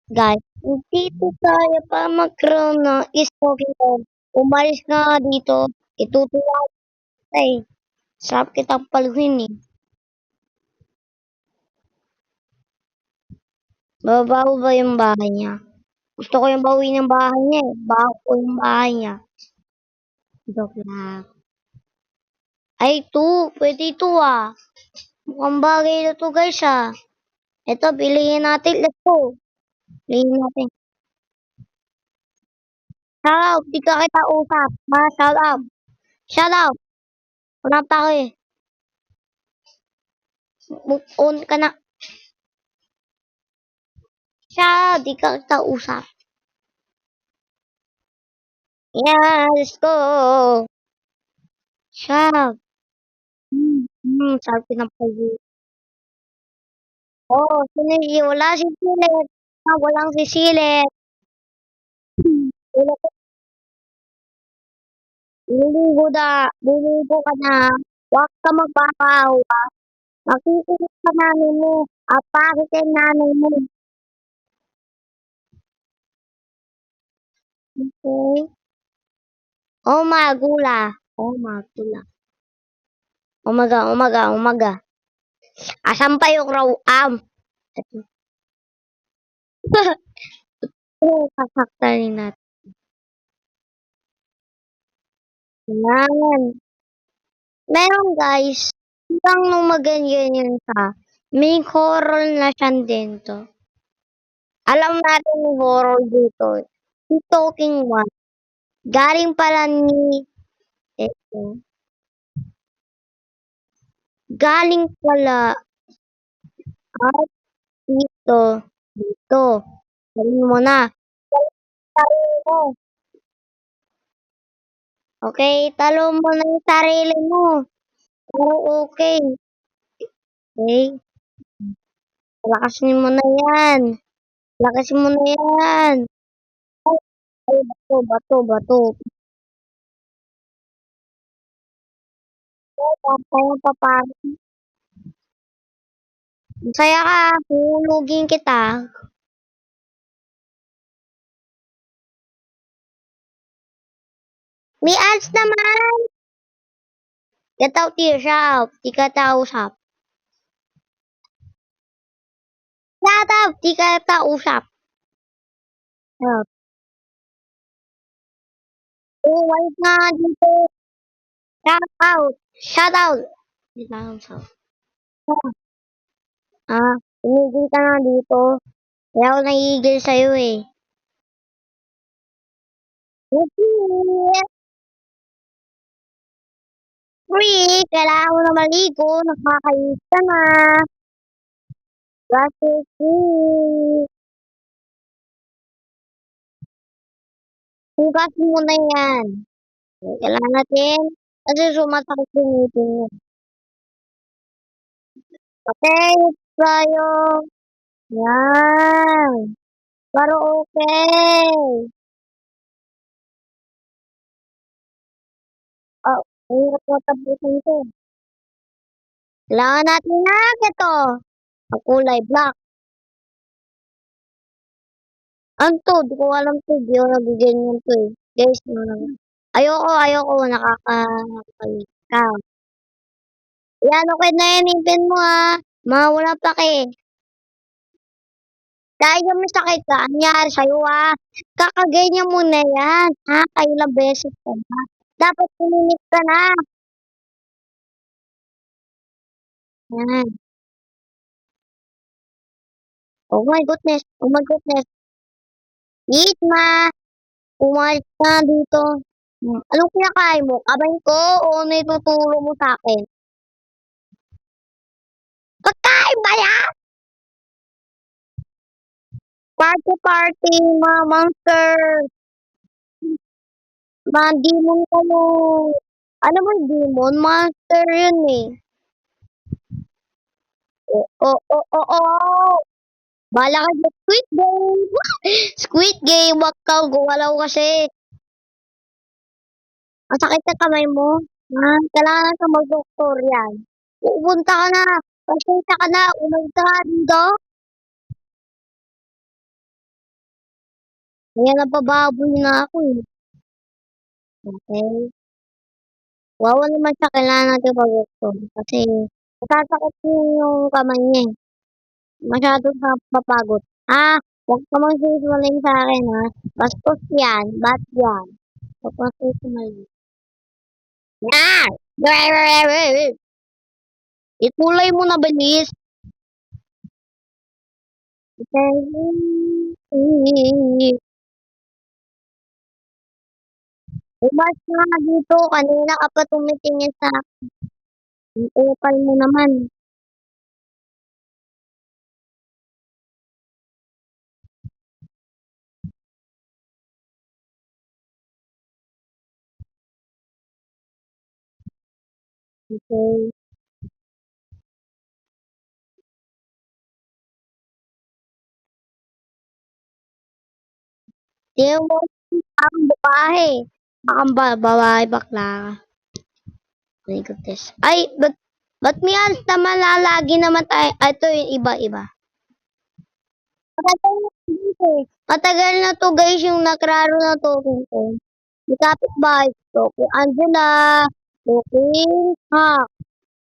Guys, hindi to kaya pa mag-crown na smoking on. Umalis ka nga dito. Itutuwa kita eh. Sarap kitang paluhin eh. Babaho ba yung bahay niya? Gusto ko yung bawiin yung bahay niya eh. Baho ko yung bahay niya. Joke lang. Ay, ito. Pwede ito ah. Mukhang bagay na to guys ah. Ito, pilihin natin. Let's go. Pilihin natin. Shout out. Di ka kita usap. Ha? Shout out. Shout out. Wala pa ako eh. Move on ka na. Shout out. Di ka kita usap. Yeah, let's go. Shout out. Sabi ko ng pag oh, wala si Silet. Ah, walang si Silet. Wala ko, liligo ka na. Huwag ka magbabaw. Makikinig ka nanay mo. Apakit kay nanay mo. Okay? Oh, magula. Oh, magula. Umaga. Asan pa yung raw am? Sasaktanin natin. Yan. Meron guys, hanggang nung maganyan ka, may horror na siyang dito. Alam natin yung horror dito. Si Talking One. Galing pala ni, eto, galing pala at dito. Sabihin mo na. Sarili mo. Okay, talo mo na yung sarili mo. Pero okay. Okay, lakasin mo na yan. Lakasin mo na yan. Ay, bato. Kaya pa parang masaya ka, hulugin kita. May ads naman. Get out here, shop. Di ka tausap. Shut up, di ka tausap. Shut. Oh, wait na dito. Shut out. Shut out. Di tausap. Ah, tumigil ka na dito. Kaya ako nagigil sa'yo eh. Free! Free! Kailangan mo na maligo. Nakakayos ka na. Kasi free. Hugasin mo na yan. Kailangan natin. Kasi sumasakit yung ngipin mo. Okay, tayo. Yan. Pero okay. Oh, ang hirap na tapusin ito. Kailangan natin na ito. Ang kulay black. Ano to? Di ko alam to. Di ko nagiganyan to eh. Guys, ayoko. Nakakapalit ka. Yan, okay na yan. Ipin mo ha. Mawala pa kay. Dahil may sakit ka, anyari sa'yo ha. Kakaganyan mo na yan. Ha? Kailang beses ka na. Dapat kuminis ka na. Yan. Oh my goodness. Eat ma. Umalis ka dito. Anong kinakain mo? Kamay ko o naituturo mo sa akin? Pagkain ba yan? Party, mga monster. Mga demon kayo. Ano ba yung demon? Monster yun eh. Oo. Bala ka sa Squid Game. Squid Game, wag ka gumalaw kasi. Masakit sa kamay mo. Kailangan ka mag-doktor yan. Pupunta ka na. Pasensya ka na. Umalis ka dito. Kaya napababoy na ako eh. Okay. Wawa naman siya, kailangan natin mag-doktor kasi nasasakit yung kamay niya eh. Masyado napapagod. Ah, huwag ka magsisinungaling sa'kin ha. Bastos yan, bat yan. Huwag kang sisinungaling. Yan! Itulay mo na bilis. Umas nga dito, kanina ka pa tumitingin sa epal mo naman. Okay. Tingnan mo ang babae. Babae bakla ka. My goodness. Ay, ba't may alis naman lalagi naman tayo? Ito yung iba-iba. Matagal na to guys eh. Matagal na to guys yung nakraro na to. May kapitbahay to. Kung Angela, King, ha.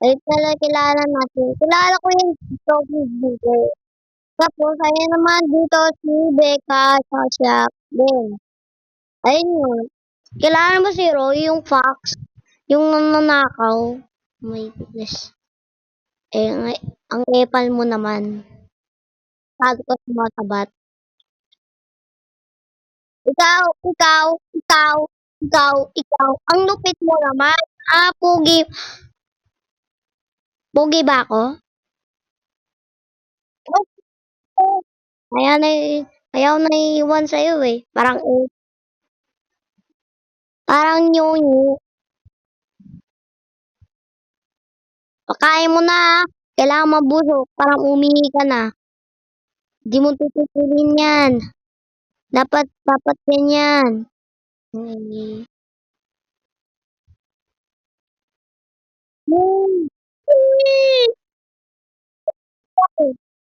Ay talaga kilala natin. Kilala ko yung Sophie dito. Tapos, ayan naman dito si Becca, Sasha, Ben. Ayun yun. Kilala mo si Roy, yung Fox, yung nanakaw. Oh my goodness. Eh, ang epal mo naman. Sabi ko sa mga tabat. Ikaw. Ang lupit mo naman. Ah, pugi. Pugi ba ako? Oh, ayaw na iwan sa'yo eh. Parang nyonyo. Pakain mo na ah. Kailangan mabusog. Parang umihi ka na. Di mo tututurin yan. Dapat ganyan. Hmm.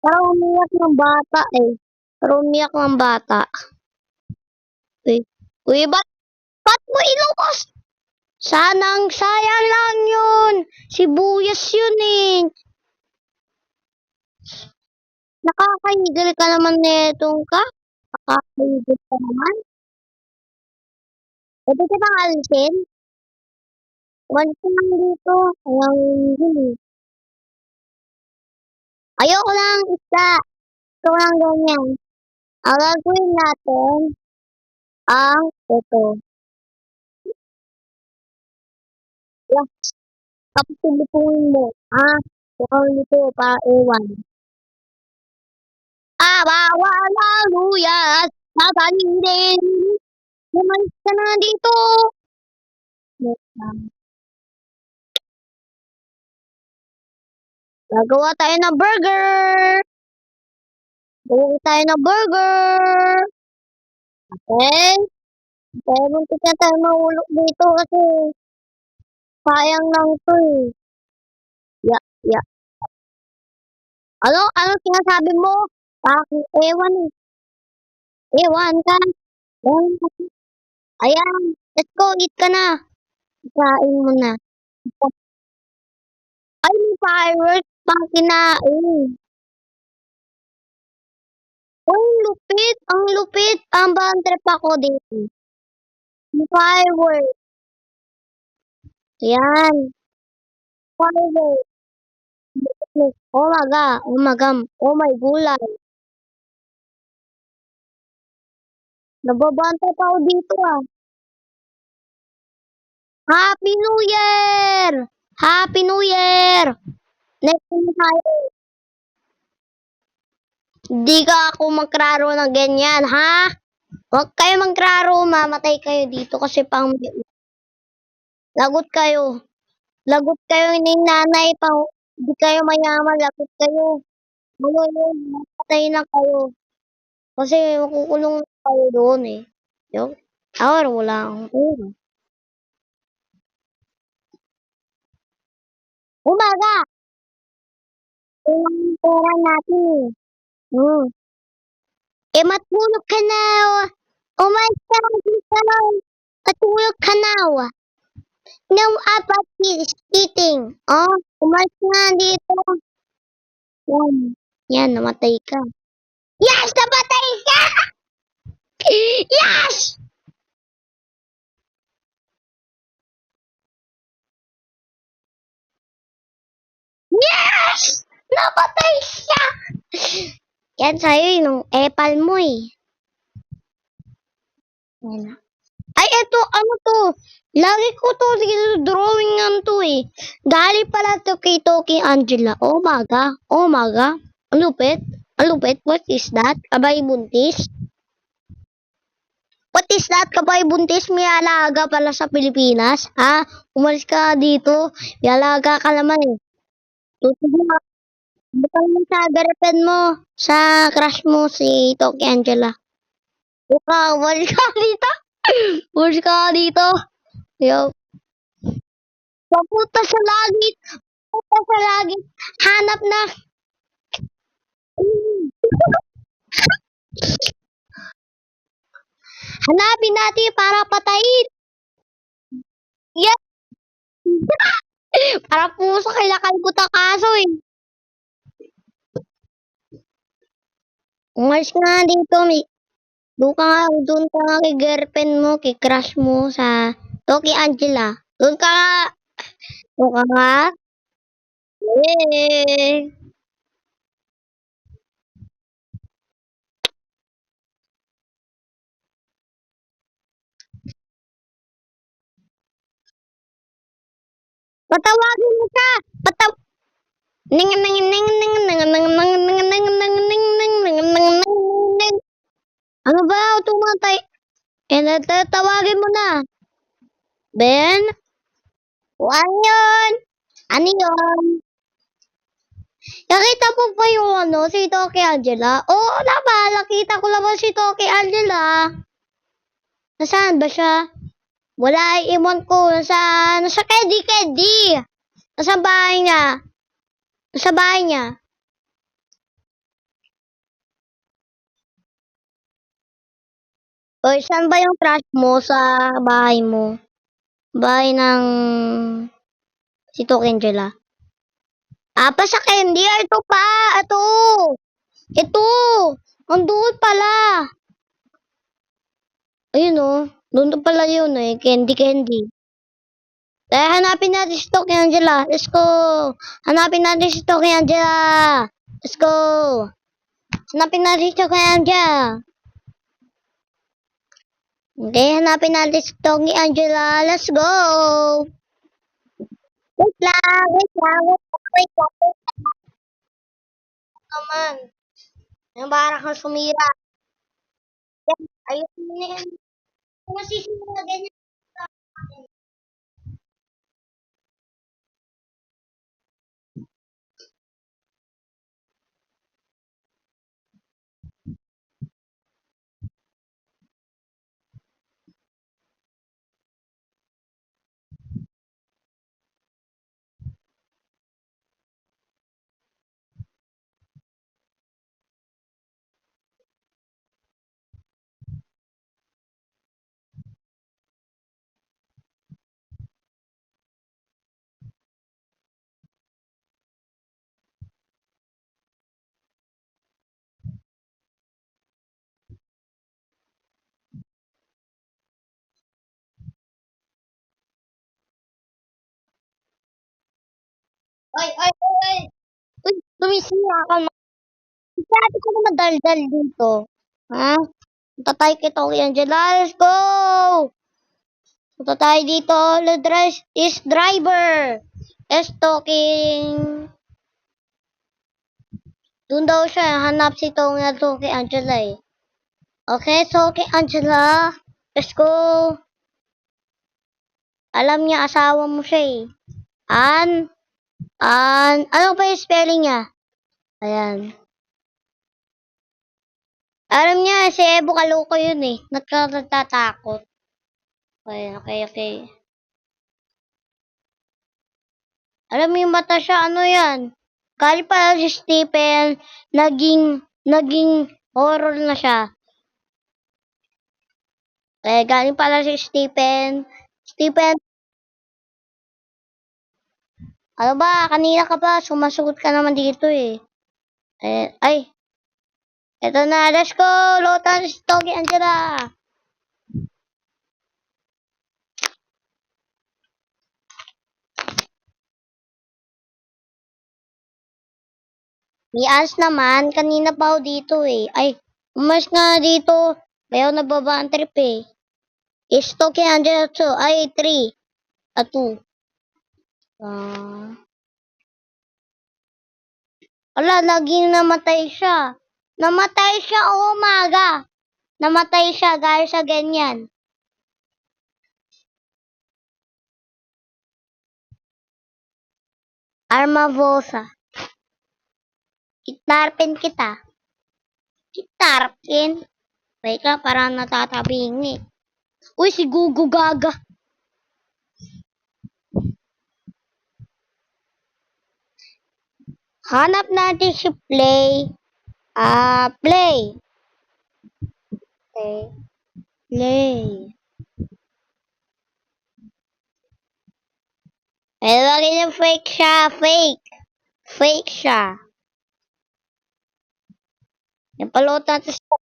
Parang umiyak ng bata eh. Parang umiyak ng bata. Uy, uy, ba't mo ilabas? Sanang sayang lang yun. Sibuyas yun eh. Nakakahigil ka naman netong ka. Nakakahigil ka naman. Pwede kitang alisin? Umalis ka lang dito. Ayaw yun eh. Ayoko lang isda. Gusto ko lang ganyan. Ang gagawin natin ang ito. Yeah, tapos tulutuin mo. Ah, ikaw nito para ewan. Ah, bawal ang luyas. Sasanin din. Umalis ka na dito. Gagawa tayo ng burger. Gagawa tayo ng burger. Okay? Pero muntik na tayo mahulog dito kasi sayang lang to eh. Ya. Ano sinasabi mo? Bakit? Ewan eh. Ewan ka. Ewan ka. Ayan. Let's go. Eat ka na. Kain mo na. Ay, may fireworks pang kinain. Oh, lupit. Ang lupit. Ang bang trip ako dito. May fireworks. Yan. Fireworks. Oh my God. Oh my God. Oh my gulay. Nababantay pa ako dito ah. Happy New Year! Happy New Year! Next time tayo. Hindi ka ako magklaro ng ganyan, ha? Huwag kayo magklaro, mamatay kayo dito kasi lagot kayo. Lagot kayo ni nanay pa. Hindi kayo mayaman, lagot kayo. Ngayon, matay na kayo. Kasi makukulong kayo doon eh. Yung, wala akong pera. Umaga! Yung pera natin eh. Hmm. Eh, matulog ka na. Umalis ka na dito. Katulog ka na. No about this eating. Oh, umalis ka na dito. Yan. Yan, namatay ka. Yes! Namatay ka! Yes! Yes! Namatay siya! Yan sa'yo yung epal mo eh. Yan. Ay, eto, ano to? Lagi ko to drawingan to eh. Galing pala to kay Toki Angela. Oh maga. Oh maga. Ang lupit. Ang lupit. What is that? Kabay buntis? What is that? Kabay buntis? May alaga pala sa Pilipinas? Ha? Umalis ka dito. May alaga ka naman eh. Tutug mo. Bukal mo sa girlfriend mo. Sa crush mo si Toki Angela. Buka, umalis ka dito. Umalis ka dito. Yo. Papunta sa langit. Papunta sa langit. Hanap na. Hanapin natin para patayin. Yes. Para puso kailangan ko ta kaso eh. Umalis ka nga dito. Doon ka nga kay girlfriend mo, kay crush mo sa Toki Angela. Doon ka nga. Doon ka nga. Eh. Patawagin mo siya. Ning ning ning ning ning ning ning ning ning ning ning ning ning ning ning. Ano ba? Tumatay. Tawagin mo na. Ben? Ano yun? Ano yun? Nakita mo ba yung si Toki Angela? Oo naman, nakita ko naman si Toki Angela. Nasaan ba siya? Wala, imon ko. Nasa Kedi. Nasa bahay niya. Nasa bahay niya. Oy, saan ba yung crush mo sa bahay mo? Bahay ng si Toki Angela. Pa sa Candy. Ito pa. Ito. Ito. Andun pala. Ayun oh. Doon pala yun eh. Candy. Kaya hanapin natin si Toki Angela. Let's go. Hanapin natin si Toki Angela. Let's go. Hanapin natin si Toki Angela. Okay, hanapin natin si Toki Angela. Let's go. Wait lang. Naman. Yung parang kang sumira. Ayun na yan. Kung masisira ganyan. Ay. Uy, tumisira ka. Dati ko na madaldal dito. Ha? Punta tayo kay Toki Angela. Let's go! Punta tayo dito. Let's is driver. Is talking. Doon daw siya. Hanap si Toki Angela eh. Okay, Toki Angela. Let's go. Alam niya asawa mo siya eh. Ano ba yung spelling niya? Ayan. Alam niya, si Evo kaloko yun eh. Nagtatakot. Okay. Alam mo yung mata siya, ano yan? Kali pala si Stephen, naging horror na siya. Galing pala si Stephen. Stephen, ano ba? Kanina ka pa. Sumasagot ka naman dito eh. Ay. Eto na. Let's go. Lotan, Stogie, Angela. May ans naman. Kanina pa ako dito eh. Ay. Umas nga dito. Kaya ako nababa ang trip eh. Stogie, Angela 2. Ay, 3. 2. Ala, laging namatay siya. Namatay siya o umaga. Namatay siya dahil sa ganyan. Armavosa. Kitnarpin kita. Kitnarpin. Teka, parang natatabingi. Uy, si Gugu Gaga. Hanap natin si Play. Play. Okay. Play. Pero lagi niya fake siya. Fake. Fake siya. Napalot natin siya.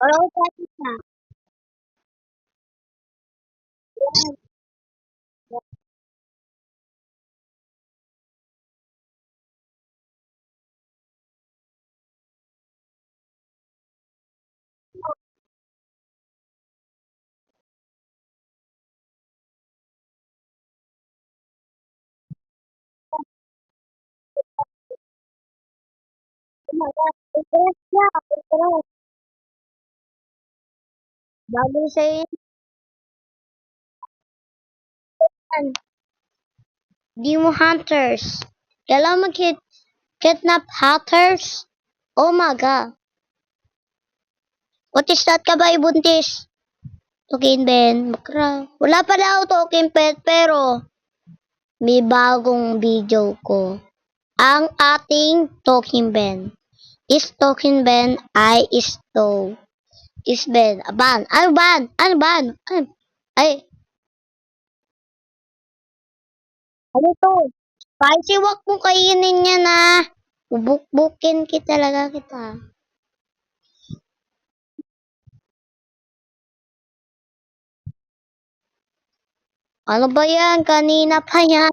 Palot natin siya. Interest siya. Interest. Bago sa'yo yan. Demon Hunters. Kailangan mag-kidnap hunters? Oh my god. What is that ka ba ibuntis? Token Ben. Wala pala ako token pet pero may bagong video ko. Ang ating token Ben. Is token Ben ay isto. Is Ben. Ban. Ano ban? Ano ban? Ay. Ano to? Spicy, wag mo kainin niya na. Bubukbukin kita talaga kita. Ano ba yan? Kanina pa yan.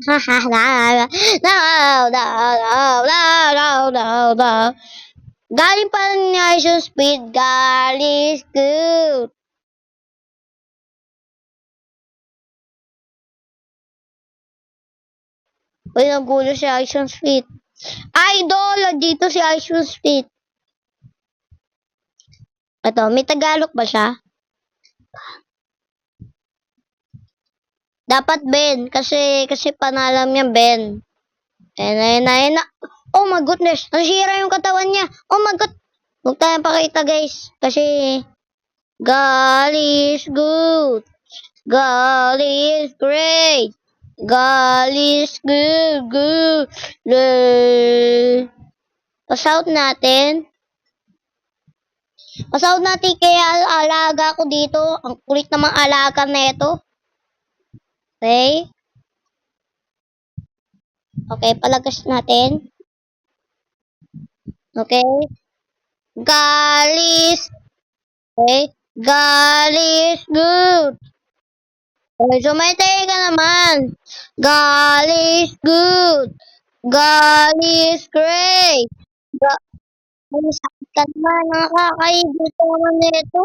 Galing pa ni Ice Speed. Galing good. Uy, nagulo si Ice Speed. Idol! Dito si Ice Speed. Ito, may Tagalog ba siya? Dapat Ben. Kasi panalam niya Ben. Ayun na. Oh my goodness. Nasira yung katawan niya. Oh my god. Huwag tayong pakita guys. Kasi God is good. God is great. God is good. Pasout natin. Pasout natin kaya alaga ko dito. Ang kulit namang alaga na ito. Okay. Okay, palagas natin. Okay. Galis. Okay. Galis good. Okay, sumaytay ka naman. Galis good. Galis great. Ay, sakit ka naman. Nakakaibig ka naman nito.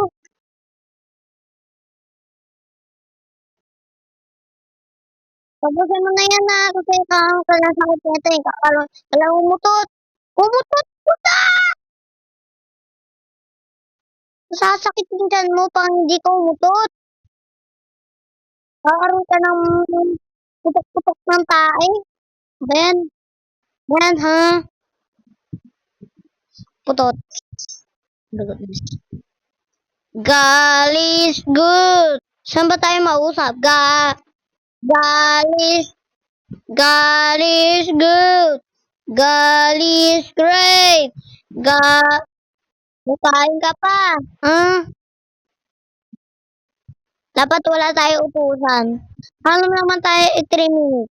Tapusin mo na yan na. Kasi kakaroon ka ng sakit nito eh. Kala umutot. Umutot! Puta! Sasakit yung tiyan mo pang hindi ka umutot. Kakaroon ka ng putok-putok ng tae. Ben, Ben ha? Putot. Galis good. Saan ba tayo mausap? God is, God is good. God is great. God, kain ka pa. Ah, dapat wala tayo utusan. Paano naman tayo 3 minutes?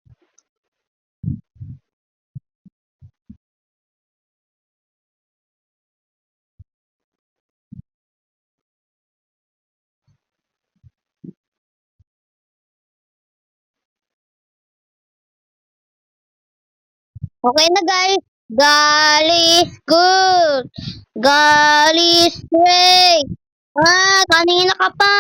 Okay na guys. God is good. God is great. Ah, kanina ka pa.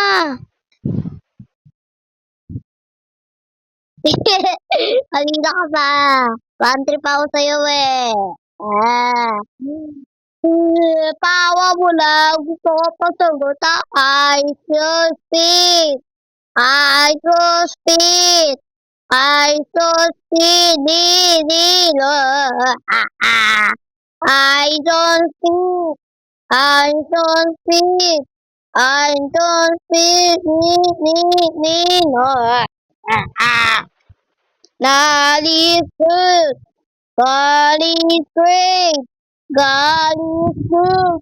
Kanina ka pa. Country pa ako sa'yo eh. Ah. Tawa mo lang. Gusto ko pa sagot I should speak. I should speak. I should speak. I don't speak. I don't speak. I don't speak. God is good. God is great. God is good.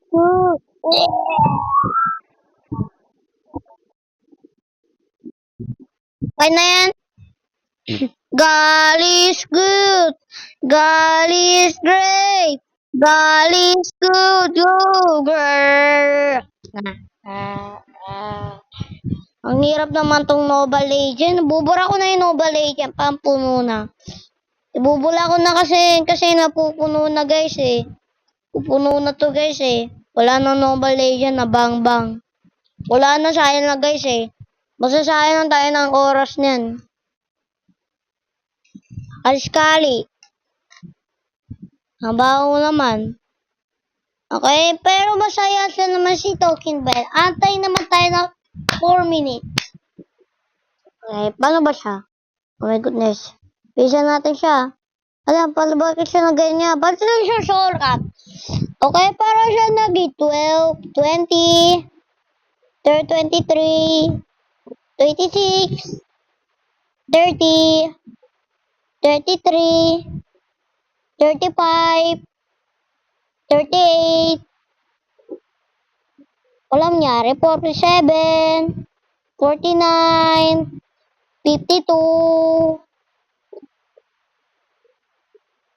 Okay na yan. God is good. God is great. God is good. Girl. Ang hirap naman tong Mobile Legend. Bubura ko na yung Mobile Legend. Pampuno na. Ibubula ko na kasi napupuno na guys eh. Pupuno na to guys eh. Wala na Mobile Legend na bang bang. Wala na, sayang na guys eh. Masasayang tayo ng oras niyan. Aliskali. Habaw naman. Okay, pero masaya siya naman si Token Bell. Antay naman tayo ng 4 minutes. Okay, paano ba siya? Oh my goodness. Bisa natin siya. Alam, paano bakit siya na ganyan? Bakit lang siya shortcut? Okay, para siya nagi 12, 20, 23, 26, 30, 33, 35, 38, walang nangyari, 47, 49, 52,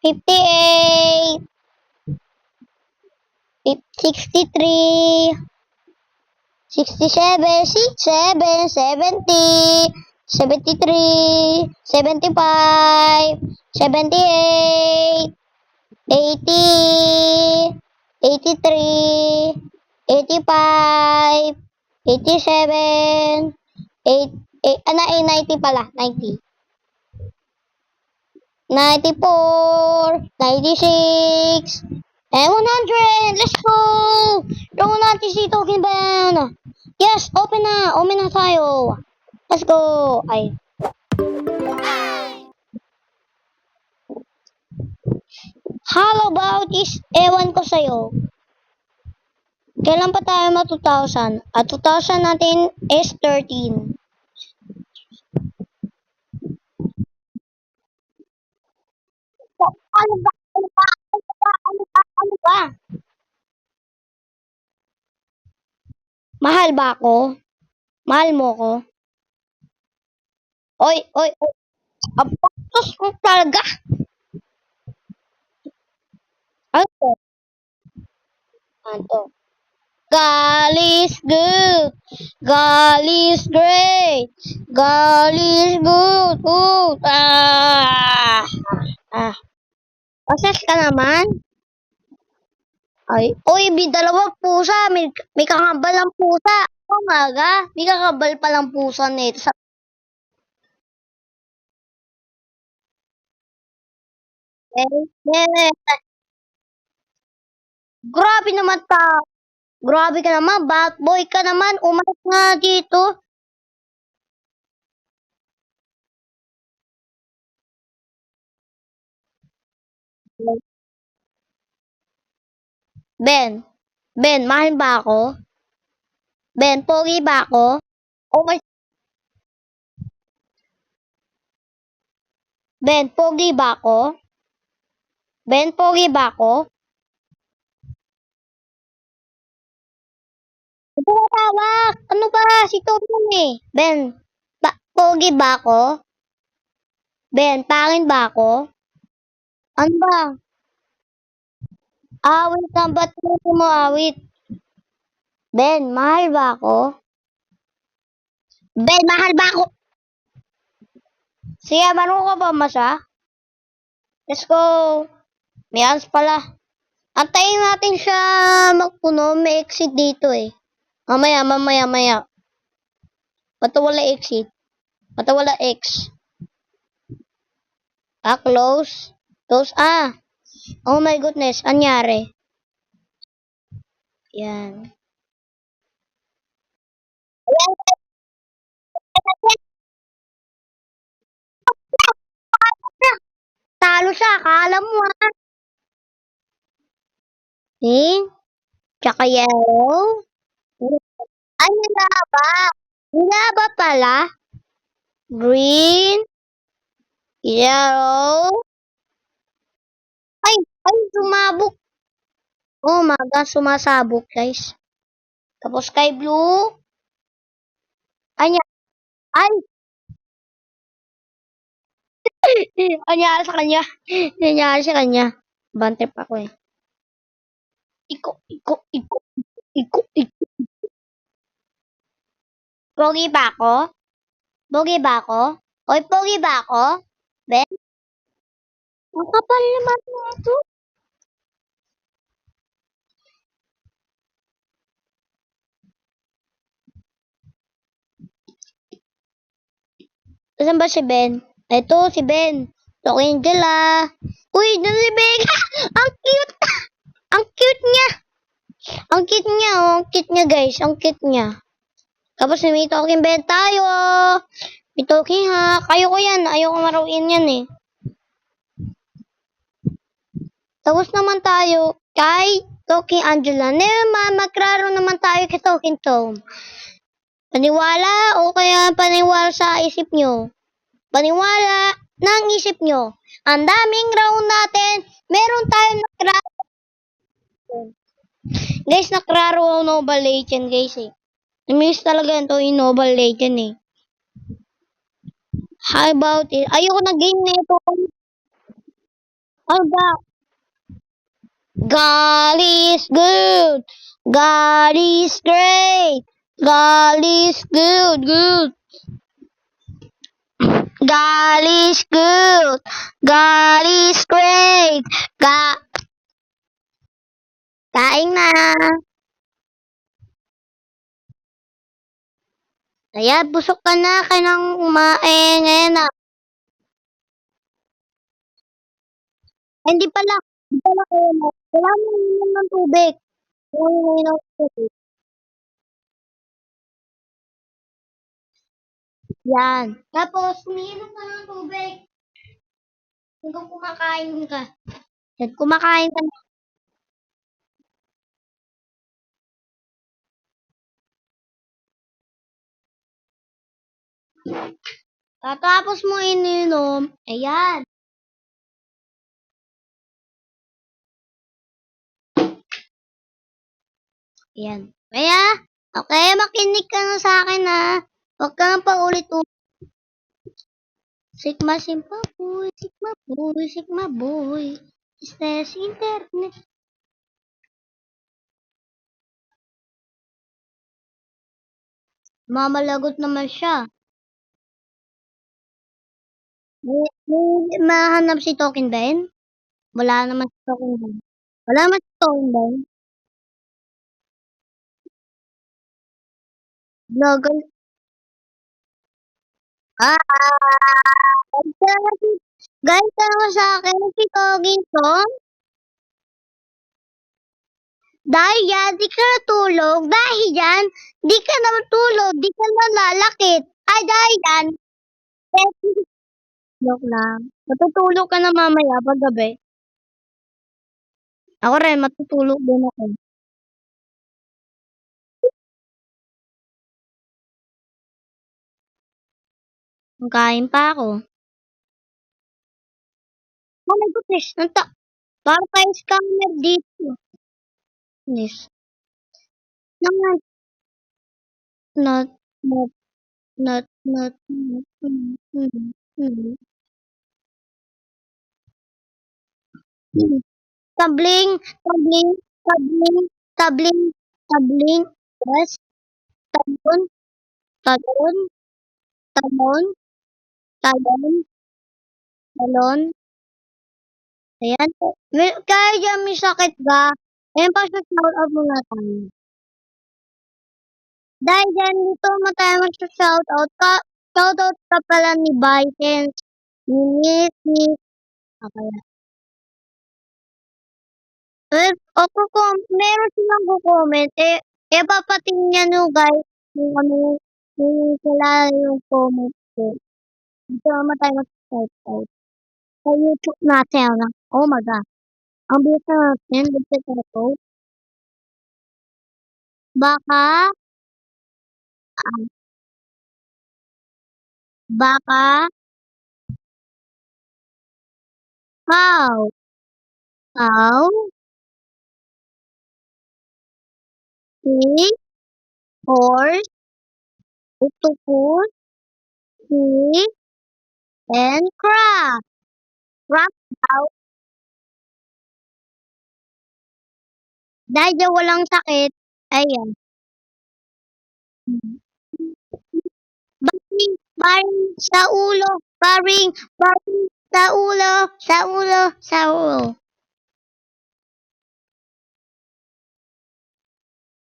58, 63, 67, 67, 70, 73, 75, 78, 80, 83, 85, 87, 90 pala, 90. 94, 96, and 100! Let's go! Draw natin si Token Band! Yes, open na tayo! Let's go! Ay. How about is, ewan ko sa'yo. Kailan pa tayo 2,000? At 2,000 natin is 13. Ano ba? Ano ba? Mahal ba ako? Mahal mo ko? Oy, oy, oy. Ang bastos mo talaga. Ano to? Ano to? God is good. God is great. God is good. Ah. Pasas ka naman. Ay, oy, may dalawang pusa. May kakabal ang pusa. Umaga, may kakabal palang pusa nito. Grabe naman ta. Grabe ka naman, bad boy ka naman. Umalis nga dito. Ben, Ben, mahal ba ako? Ben, pogi ba ako? Oh my, Ben, pogi ba ako? Ben, pogi ba ako? Huwag kang tatawag! Ano ba? Si Tom yun eh. Ben, pogi ba ako? Ben, pangit ba ako? Ano ba? Awit na, ba't mo awit? Ben, mahal ba ako? Ben, mahal ba ako? Sige, marunong ka ba masa? Let's go. May ans pala. Antayin natin siya magpuno. May exit dito eh. Mamaya. Ba't wala exit? Ba't wala X? Close. Close. Oh my goodness. Anyari? Yan. Ayan, talo siya. Akala mo Pink. Tsaka yellow. Ay, nilaba. Nilaba pala. Green. Yellow. Ay, sumabog. Oh, maga sumasabog, guys. Tapos sky blue. Anya, ay, anyari sa kanya. Anyari sa kanya. Bad trip ako eh. Iko. Pogi ba ako? Pogi ba ako? Oy, pogi ba ako? Ben, ang kapal naman nito. Saan ba si Ben? Ito, si Ben. Tok Angel ah. Uy, doon si Becca. Ang cute. Ang cute niya. Ang cute niya, oh. Ang cute niya, guys. Ang cute niya. Tapos may talking bed tayo. May talking hack. Ayoko yan. Ayoko marawin yan eh. Tapos naman tayo kay Talking Angela. Naman, maglaro naman tayo kay Talking Tom. Paniwala o kaya paniwala sa isip nyo? Paniwala ng isip nyo. Ang daming round natin. Meron tayong nakraro. Guys, nakraro ako Mobile Legend guys eh. Namiss talaga ito yung Mobile Legend eh. How about it? Ayoko na game na ito. Ano ba? God is good. God is great. God is good. God is good. God is great. Kain na. Kaya busok ka na. Kailangang kumain. Ngayon na. Hindi pala. Hindi pala kayo na. Kailangan mo uminom ng tubig. Kailangan mo uminom ng tubig. Yan. Tapos, umiinom ka ng tubig. Kung kumakain ka. Yan, kumakain ka na. Tatapos mo ininom. Ayan. Ayan. Kaya, okay, makinig ka na sa akin ha. Huwag kang paulit-ulit. Sigma Simpa Sigma Boy. Stress internet. Mamalagot naman siya. May mahanap si Token Ben? Wala naman si Token Ben. Wala naman si Token Ben. Vlogger. Guys, tama sa akin si Togen Tom. Dahil yan, di ka natulog. Dahil yan, di ka na matulog. Di ka na lalakit. Ay, dahil yan. Joke lang. Matutulog ka na mamaya pag gabi. Ako rin, matutulog din ako. Kain pa ako. Oh my goodness, parang tayo scammer dito. Yes. Not, not, not, not, tabling, tabling, tabling, tabling, tabling, yes, talon, talon, talon, talon, talon, ayan. Kaya diyan may sakit ba? Ayan pa shout-out muna tayo. Dahil diyan dito mo tayo magsa-shoutout shoutout ka pala ni Vicens, ni Missy, kaya meron silang ko-comment, papatingnan niyo guys kung ano yung sila yung comment ko. Dito naman tayo mag-shoutout sa YouTube natin. Oh my God, ang bilis na natin mag-shoutout. Baka, ah, baka, cow, cow, pig, horse, octopus, fish, and crab. Crab daw, dahil diyan walang sakit, ayan. Baring, baring sa ulo, baring, baring sa ulo, sa ulo, sa ulo.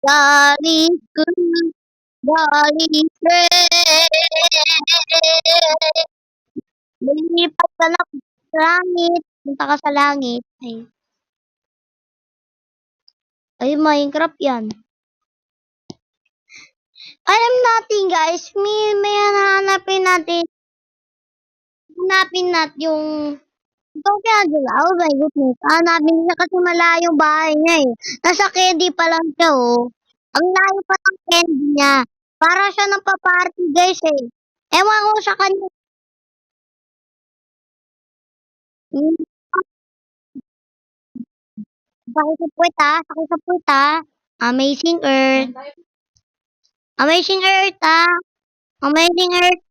Galing ko, galing lumipat ka lang sa langit, punta ka sa langit. Ay, Minecraft yan. Alam natin guys, may hanapin natin yung ito si Angela, oh my goodness. Hanapin niya kasi malayo yung bahay niya eh. Nasa candy pa lang siya oh. Ang layo pa ng candy niya. Para siya ng paparty guys eh. Ewan ko sa kanya. Hmm, sakit sa puwet sakit sa puwet Amazing Earth. Amazing Earth Amazing Earth.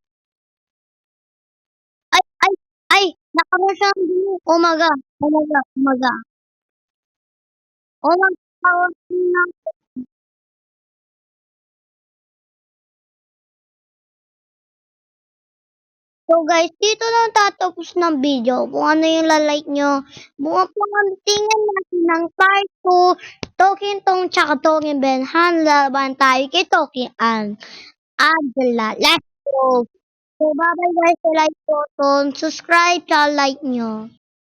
Ay, ay, ay, nakaroon siya ng blue. Oh my God, oh my God, oh my God. Oh my God, so guys, dito lang tatapos ng video. Kung ano yung la-like nyo. Tingnan natin ng part 2. Talking Tong tsaka Talking Ben. Laban tayo kay Talking Angela. Let's go! So bye bye guys. Like button. Subscribe tsaka like nyo.